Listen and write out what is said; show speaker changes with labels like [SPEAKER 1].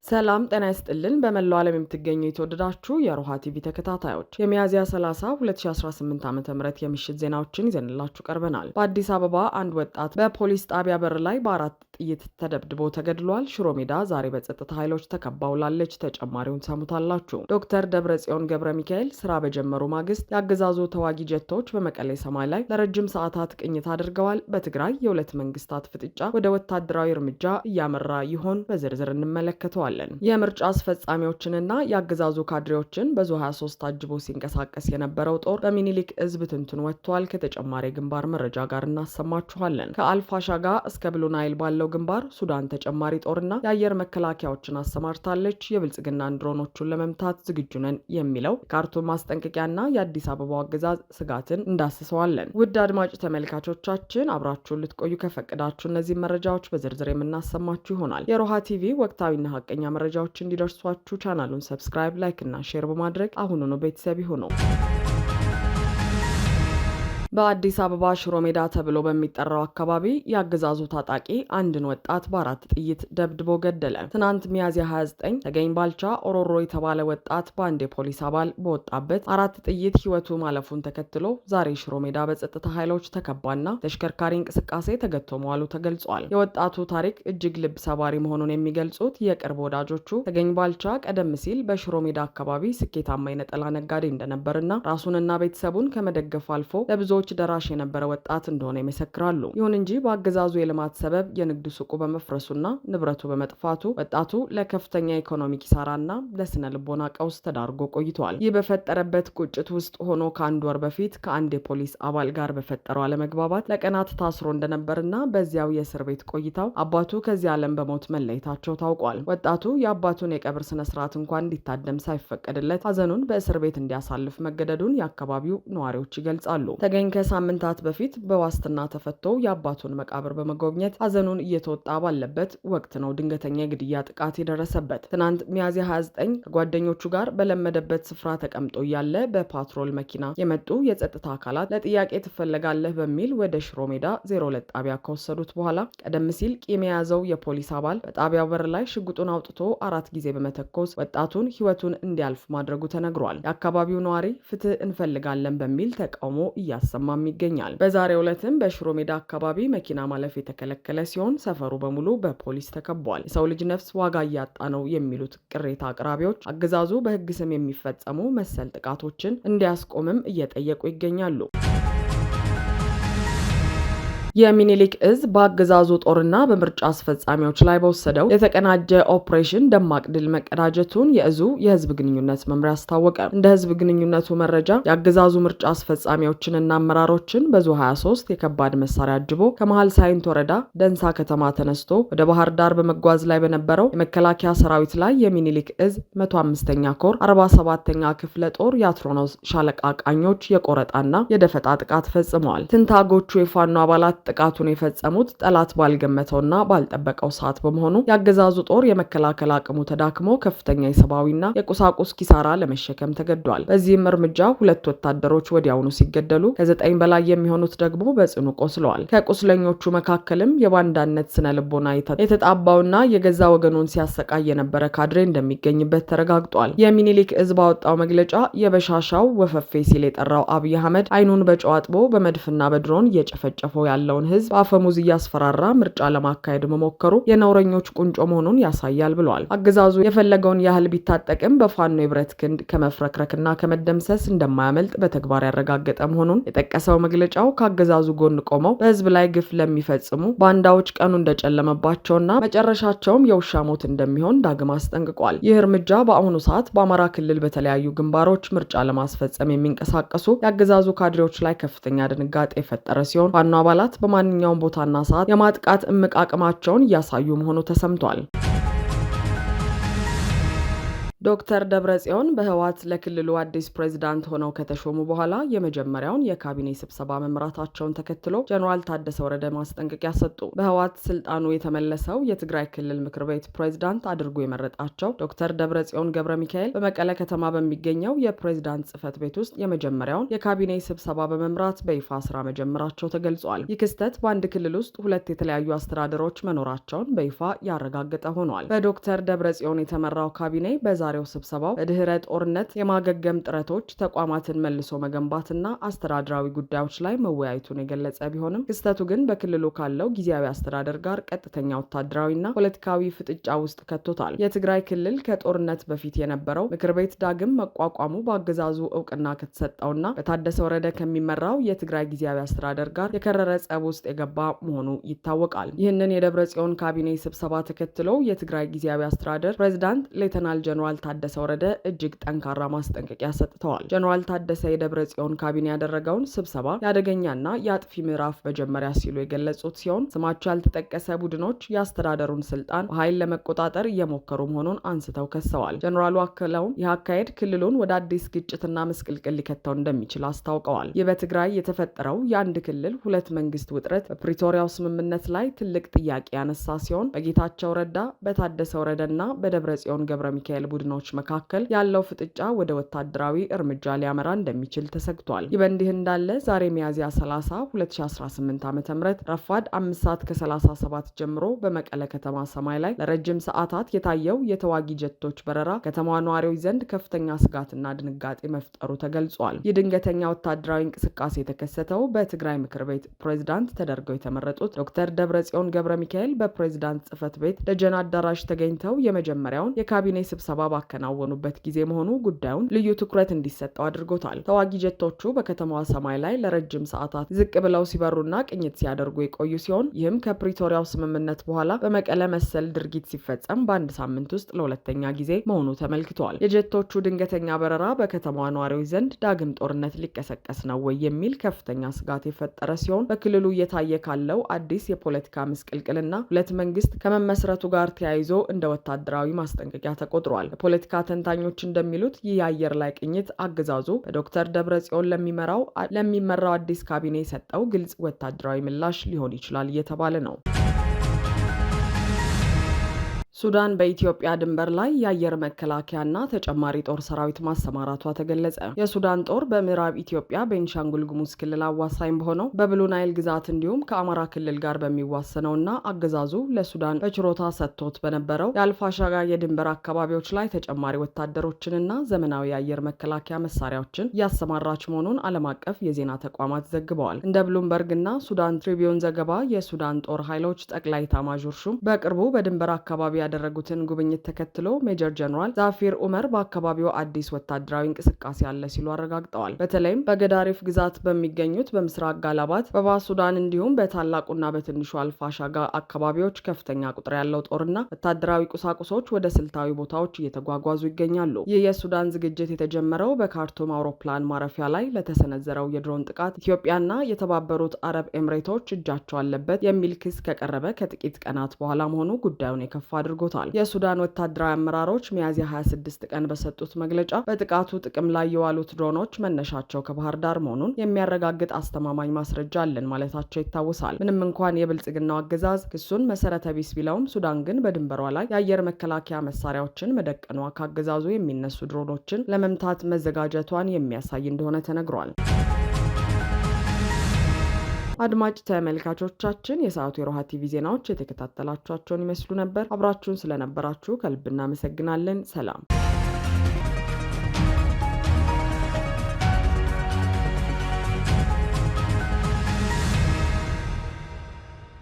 [SPEAKER 1] ሰላም ጤና ይስጥልን በመላው ዓለም የምትገኙ የተወደዳችሁ የሮሃ ቲቪ ተከታታዮች የሚያዝያ 30 2018 ዓ.ም የምሽት ዜናዎችን ይዘንላችሁ ቀርበናል። በአዲስ አበባ አንድ ወጣት በፖሊስ ጣቢያ በር ላይ በአራት ጥይት ተደብድቦ ተገድሏል። ሽሮ ሜዳ ዛሬ በጸጥታ ኃይሎች ተከባው ላለች። ተጨማሪውን ሰሙታላችሁ። ዶክተር ደብረጽዮን ገብረ ሚካኤል ስራ በጀመሩ ማግስት ያገዛዙ ተዋጊ ጀቶች በመቀሌ ሰማይ ላይ ለረጅም ሰዓታት ቅኝት አድርገዋል። በትግራይ የሁለት መንግስታት ፍጥጫ ወደ ወታደራዊ እርምጃ እያመራ ይሆን? በዝርዝር እንመለከተዋለን። የምርጫ አስፈጻሚዎችንና የአገዛዙ ካድሬዎችን በዙ 23 ታጅቦ ሲንቀሳቀስ የነበረው ጦር በሚኒሊክ እዝ ብትንትን ወጥቷል። ከተጨማሪ ግንባር መረጃ ጋር እናሰማችኋለን። ከአልፋሻጋ እስከ ብሉ ናይል ባለው ግንባር ሱዳን ተጨማሪ ጦርና የአየር መከላከያዎችን አሰማርታለች። የብልጽግናን ድሮኖቹን ለመምታት ዝግጁ ነን የሚለው የካርቱም ማስጠንቀቂያና የአዲስ አበባው አገዛዝ ስጋትን እንዳስሰዋለን። ውድ አድማጭ ተመልካቾቻችን አብራችሁን ልትቆዩ ከፈቀዳችሁ እነዚህ መረጃዎች በዝርዝር የምናሰማችሁ ይሆናል። የሮሃ ቲቪ ወቅታዊና ሀቀኛ መረጃዎች እንዲደርሷችሁ ቻናሉን ሰብስክራይብ፣ ላይክ እና ሼር በማድረግ አሁኑኑ ቤተሰብ ይሁኑ። በአዲስ አበባ ሽሮ ሜዳ ተብሎ በሚጠራው አካባቢ የአገዛዙ ታጣቂ አንድን ወጣት በአራት ጥይት ደብድቦ ገደለ። ትናንት ሚያዝያ 29 ተገኝ ባልቻ ኦሮሮ የተባለ ወጣት በአንድ የፖሊስ አባል በወጣበት አራት ጥይት ህይወቱ ማለፉን ተከትሎ ዛሬ ሽሮ ሜዳ በጸጥታ ኃይሎች ተከባና ተሽከርካሪ እንቅስቃሴ ተገቶ መዋሉ ተገልጿል። የወጣቱ ታሪክ እጅግ ልብ ሰባሪ መሆኑን የሚገልጹት የቅርብ ወዳጆቹ ተገኝ ባልቻ ቀደም ሲል በሽሮ ሜዳ አካባቢ ስኬታማ የነጠላ ነጋዴ እንደነበርና ራሱንና ቤተሰቡን ከመደገፍ አልፎ ለብዙዎች ደራሽ የነበረ ወጣት እንደሆነ ይመሰክራሉ። ይሁን እንጂ በአገዛዙ የልማት ሰበብ የንግድ ሱቁ በመፍረሱና ንብረቱ በመጥፋቱ ወጣቱ ለከፍተኛ ኢኮኖሚ ኪሳራና ለስነ ልቦና ቀውስ ተዳርጎ ቆይቷል። ይህ በፈጠረበት ቁጭት ውስጥ ሆኖ ከአንድ ወር በፊት ከአንድ የፖሊስ አባል ጋር በፈጠረው አለመግባባት ለቀናት ታስሮ እንደነበርና በዚያው የእስር ቤት ቆይታው አባቱ ከዚህ ዓለም በሞት መለየታቸው ታውቋል። ወጣቱ የአባቱን የቀብር ስነ ስርዓት እንኳን እንዲታደም ሳይፈቀድለት ሀዘኑን በእስር ቤት እንዲያሳልፍ መገደዱን የአካባቢው ነዋሪዎች ይገልጻሉ። ተገኝ ከሳምንታት በፊት በዋስትና ተፈቶ የአባቱን መቃብር በመጎብኘት ሀዘኑን እየተወጣ ባለበት ወቅት ነው ድንገተኛ የግድያ ጥቃት የደረሰበት። ትናንት ሚያዝያ 29 ከጓደኞቹ ጋር በለመደበት ስፍራ ተቀምጦ እያለ በፓትሮል መኪና የመጡ የጸጥታ አካላት ለጥያቄ ትፈለጋለህ በሚል ወደ ሽሮ ሜዳ 02 ጣቢያ ከወሰዱት በኋላ ቀደም ሲል ቂም የያዘው የፖሊስ አባል በጣቢያው በር ላይ ሽጉጡን አውጥቶ 4 ጊዜ በመተኮስ ወጣቱን ህይወቱን እንዲያልፍ ማድረጉ ተነግሯል። የአካባቢው ነዋሪ ፍትህ እንፈልጋለን በሚል ተቃውሞ እያሰማም ይገኛል። በዛሬው ዕለትም በሽሮ ሜዳ አካባቢ መኪና ማለፍ የተከለከለ ሲሆን ሰፈሩ በሙሉ በፖሊስ ተከቧል። የሰው ልጅ ነፍስ ዋጋ እያጣ ነው የሚሉት ቅሬታ አቅራቢዎች አገዛዙ በህግ ስም የሚፈጸሙ መሰል ጥቃቶችን እንዲያስቆምም እየጠየቁ ይገኛሉ። የሚኒሊክ እዝ በአገዛዙ ጦርና በምርጫ አስፈጻሚዎች ላይ በወሰደው የተቀናጀ ኦፕሬሽን ደማቅ ድል መቀዳጀቱን የእዙ የህዝብ ግንኙነት መምሪያ አስታወቀ። እንደ ህዝብ ግንኙነቱ መረጃ የአገዛዙ ምርጫ አስፈጻሚዎችንና አመራሮችን በዙ 23 የከባድ መሳሪያ አጅቦ ከመሃል ሳይንት ወረዳ ደንሳ ከተማ ተነስቶ ወደ ባህር ዳር በመጓዝ ላይ በነበረው የመከላከያ ሰራዊት ላይ የሚኒሊክ እዝ 105ኛ ኮር 47ኛ ክፍለ ጦር የአትሮኖስ ሻለቃ ቃኞች የቆረጣና የደፈጣ ጥቃት ፈጽመዋል። ትንታጎቹ የፋኖ አባላት ጥቃቱን የፈጸሙት ጠላት ባልገመተውና ባልጠበቀው ሰዓት በመሆኑ የአገዛዙ ጦር የመከላከል አቅሙ ተዳክሞ ከፍተኛ የሰብአዊና የቁሳቁስ ኪሳራ ለመሸከም ተገዷል። በዚህም እርምጃ 2 ወታደሮች ወዲያውኑ ሲገደሉ ከ9 በላይ የሚሆኑት ደግሞ በጽኑ ቆስለዋል። ከቁስለኞቹ መካከልም የባንዳነት ስነ ልቦና የተጣባውና የገዛ ወገኑን ሲያሰቃይ የነበረ ካድሬ እንደሚገኝበት ተረጋግጧል። የሚኒሊክ እዝ ባወጣው መግለጫ የበሻሻው ወፈፌ ሲል የጠራው አብይ አህመድ አይኑን በጨው አጥቦ በመድፍና በድሮን እየጨፈጨፈው ያለው ህዝብ አፈሙዝ እያስፈራራ ምርጫ ለማካሄድ መሞከሩ የነውረኞች ቁንጮ መሆኑን ያሳያል ብለዋል። አገዛዙ የፈለገውን ያህል ቢታጠቅም በፋኖ የብረት ክንድ ከመፍረክረክና ከመደምሰስ እንደማያመልጥ በተግባር ያረጋገጠ መሆኑን የጠቀሰው መግለጫው ከአገዛዙ ጎን ቆመው በህዝብ ላይ ግፍ ለሚፈጽሙ ባንዳዎች ቀኑ እንደጨለመባቸውና መጨረሻቸውም የውሻ ሞት እንደሚሆን ዳግም አስጠንቅቋል። ይህ እርምጃ በአሁኑ ሰዓት በአማራ ክልል በተለያዩ ግንባሮች ምርጫ ለማስፈጸም የሚንቀሳቀሱ የአገዛዙ ካድሬዎች ላይ ከፍተኛ ድንጋጤ የፈጠረ ሲሆን ፋኖ አባላት በማንኛውም ቦታና ሰዓት የማጥቃት እምቅ አቅማቸውን እያሳዩ መሆኑ ተሰምቷል። ዶክተር ደብረጽዮን በህወሓት ለክልሉ አዲስ ፕሬዝዳንት ሆነው ከተሾሙ በኋላ የመጀመሪያውን የካቢኔ ስብሰባ መምራታቸውን ተከትሎ ጀነራል ታደሰ ወረደ ማስጠንቀቂያ ሰጡ። በህወሓት ስልጣኑ የተመለሰው የትግራይ ክልል ምክር ቤት ፕሬዝዳንት አድርጎ የመረጣቸው ዶክተር ደብረጽዮን ገብረ ሚካኤል በመቀለ ከተማ በሚገኘው የፕሬዝዳንት ጽህፈት ቤት ውስጥ የመጀመሪያውን የካቢኔ ስብሰባ በመምራት በይፋ ስራ መጀመራቸው ተገልጿል። ይህ ክስተት በአንድ ክልል ውስጥ ሁለት የተለያዩ አስተዳደሮች መኖራቸውን በይፋ ያረጋገጠ ሆኗል። በዶክተር ደብረጽዮን የተመራው ካቢኔ በዛሬው ስብሰባው በድህረ ጦርነት የማገገም ጥረቶች፣ ተቋማትን መልሶ መገንባትና አስተዳደራዊ ጉዳዮች ላይ መወያየቱን የገለጸ ቢሆንም ክስተቱ ግን በክልሉ ካለው ጊዜያዊ አስተዳደር ጋር ቀጥተኛ ወታደራዊና ፖለቲካዊ ፍጥጫ ውስጥ ከቶታል። የትግራይ ክልል ከጦርነት በፊት የነበረው ምክር ቤት ዳግም መቋቋሙ በአገዛዙ እውቅና ከተሰጠውና በታደሰ ወረደ ከሚመራው የትግራይ ጊዜያዊ አስተዳደር ጋር የከረረ ጸብ ውስጥ የገባ መሆኑ ይታወቃል። ይህንን የደብረጽዮን ካቢኔ ስብሰባ ተከትሎ የትግራይ ጊዜያዊ አስተዳደር ፕሬዝዳንት ሌተናል ጀነራል ታደሰ ወረደ እጅግ ጠንካራ ማስጠንቀቂያ ሰጥተዋል። ጀነራል ታደሰ የደብረጽዮን ካቢኔ ያደረገውን ስብሰባ የአደገኛና የአጥፊ ምዕራፍ መጀመሪያ ሲሉ የገለጹት ሲሆን ስማቸው ያልተጠቀሰ ቡድኖች የአስተዳደሩን ስልጣን በኃይል ለመቆጣጠር እየሞከሩ መሆኑን አንስተው ከሰዋል። ጀነራሉ አክለውም ይህ አካሄድ ክልሉን ወደ አዲስ ግጭትና ምስቅልቅል ሊከተው እንደሚችል አስታውቀዋል። ይህ በትግራይ የተፈጠረው የአንድ ክልል ሁለት መንግስት ውጥረት በፕሪቶሪያው ስምምነት ላይ ትልቅ ጥያቄ ያነሳ ሲሆን በጌታቸው ረዳ፣ በታደሰ ወረደና በደብረጽዮን ገብረ ሚካኤል ቡድኖች መካከል ያለው ፍጥጫ ወደ ወታደራዊ እርምጃ ሊያመራ እንደሚችል ተሰግቷል። ይህ በእንዲህ እንዳለ ዛሬ ሚያዝያ 30 2018 ዓ.ም ረፋድ 5 ሰዓት ከ37 ጀምሮ በመቀለ ከተማ ሰማይ ላይ ለረጅም ሰዓታት የታየው የተዋጊ ጀቶች በረራ ከተማዋ ነዋሪዎች ዘንድ ከፍተኛ ስጋትና ድንጋጤ መፍጠሩ ተገልጿል። ይህ ድንገተኛ ወታደራዊ እንቅስቃሴ የተከሰተው በትግራይ ምክር ቤት ፕሬዝዳንት ተደርገው የተመረጡት ዶክተር ደብረጽዮን ገብረ ሚካኤል በፕሬዝዳንት ጽህፈት ቤት ደጀን አዳራሽ ተገኝተው የመጀመሪያውን የካቢኔ ስብሰባ ባከናወኑበት ጊዜ መሆኑ ጉዳዩን ልዩ ትኩረት እንዲሰጠው አድርጎታል። ተዋጊ ጀቶቹ በከተማዋ ሰማይ ላይ ለረጅም ሰዓታት ዝቅ ብለው ሲበሩና ቅኝት ሲያደርጉ የቆዩ ሲሆን ይህም ከፕሪቶሪያው ስምምነት በኋላ በመቀለ መሰል ድርጊት ሲፈጸም በአንድ ሳምንት ውስጥ ለሁለተኛ ጊዜ መሆኑ ተመልክቷል። የጀቶቹ ድንገተኛ በረራ በከተማዋ ነዋሪዎች ዘንድ ዳግም ጦርነት ሊቀሰቀስ ነው ወይ የሚል ከፍተኛ ስጋት የፈጠረ ሲሆን በክልሉ እየታየ ካለው አዲስ የፖለቲካ ምስቅልቅልና ሁለት መንግስት ከመመስረቱ ጋር ተያይዞ እንደ ወታደራዊ ማስጠንቀቂያ ተቆጥሯል። የፖለቲካ ተንታኞች እንደሚሉት ይህ የአየር ላይ ቅኝት አገዛዙ በዶክተር ደብረጽዮን ለሚመራው አዲስ ካቢኔ የሰጠው ግልጽ ወታደራዊ ምላሽ ሊሆን ይችላል እየተባለ ነው። ሱዳን በኢትዮጵያ ድንበር ላይ የአየር መከላከያና ተጨማሪ ጦር ሰራዊት ማሰማራቷ ተገለጸ። የሱዳን ጦር በምዕራብ ኢትዮጵያ ቤንሻንጉል ጉሙዝ ክልል አዋሳኝ በሆነው በብሉ ናይል ግዛት እንዲሁም ከአማራ ክልል ጋር በሚዋሰነውና አገዛዙ ለሱዳን በችሮታ ሰጥቶት በነበረው የአልፋሻጋ የድንበር አካባቢዎች ላይ ተጨማሪ ወታደሮችንና ዘመናዊ የአየር መከላከያ መሳሪያዎችን እያሰማራች መሆኑን ዓለም አቀፍ የዜና ተቋማት ዘግበዋል። እንደ ብሉምበርግና ሱዳን ትሪቢዩን ዘገባ የሱዳን ጦር ኃይሎች ጠቅላይ ኤታማዦር ሹም በቅርቡ በድንበር አካባቢ ያደረጉትን ጉብኝት ተከትሎ ሜጀር ጀነራል ዛፊር ኡመር በአካባቢው አዲስ ወታደራዊ እንቅስቃሴ አለ ሲሉ አረጋግጠዋል። በተለይም በገዳሪፍ ግዛት በሚገኙት በምስራቅ ጋላባት፣ በባሱዳን እንዲሁም በታላቁና በትንሹ አልፋሻጋ አካባቢዎች ከፍተኛ ቁጥር ያለው ጦርና ወታደራዊ ቁሳቁሶች ወደ ስልታዊ ቦታዎች እየተጓጓዙ ይገኛሉ። ይህ የሱዳን ዝግጅት የተጀመረው በካርቱም አውሮፕላን ማረፊያ ላይ ለተሰነዘረው የድሮን ጥቃት ኢትዮጵያና የተባበሩት አረብ ኤምሬቶች እጃቸው አለበት የሚል ክስ ከቀረበ ከጥቂት ቀናት በኋላ መሆኑ ጉዳዩን የከፋ አድርጎታል። የሱዳን ወታደራዊ አመራሮች ሚያዝያ 26 ቀን በሰጡት መግለጫ በጥቃቱ ጥቅም ላይ የዋሉት ድሮኖች መነሻቸው ከባህር ዳር መሆኑን የሚያረጋግጥ አስተማማኝ ማስረጃ አለን ማለታቸው ይታወሳል። ምንም እንኳን የብልጽግናው አገዛዝ ክሱን መሰረተ ቢስ ቢለውም ሱዳን ግን በድንበሯ ላይ የአየር መከላከያ መሳሪያዎችን መደቀኗ ካገዛዙ የሚነሱ ድሮኖችን ለመምታት መዘጋጀቷን የሚያሳይ እንደሆነ ተነግሯል። አድማጭ ተመልካቾቻችን የሰዓቱ የሮሃ ቲቪ ዜናዎች የተከታተላችኋቸውን ይመስሉ ነበር። አብራችሁን ስለነበራችሁ ከልብ እናመሰግናለን። ሰላም።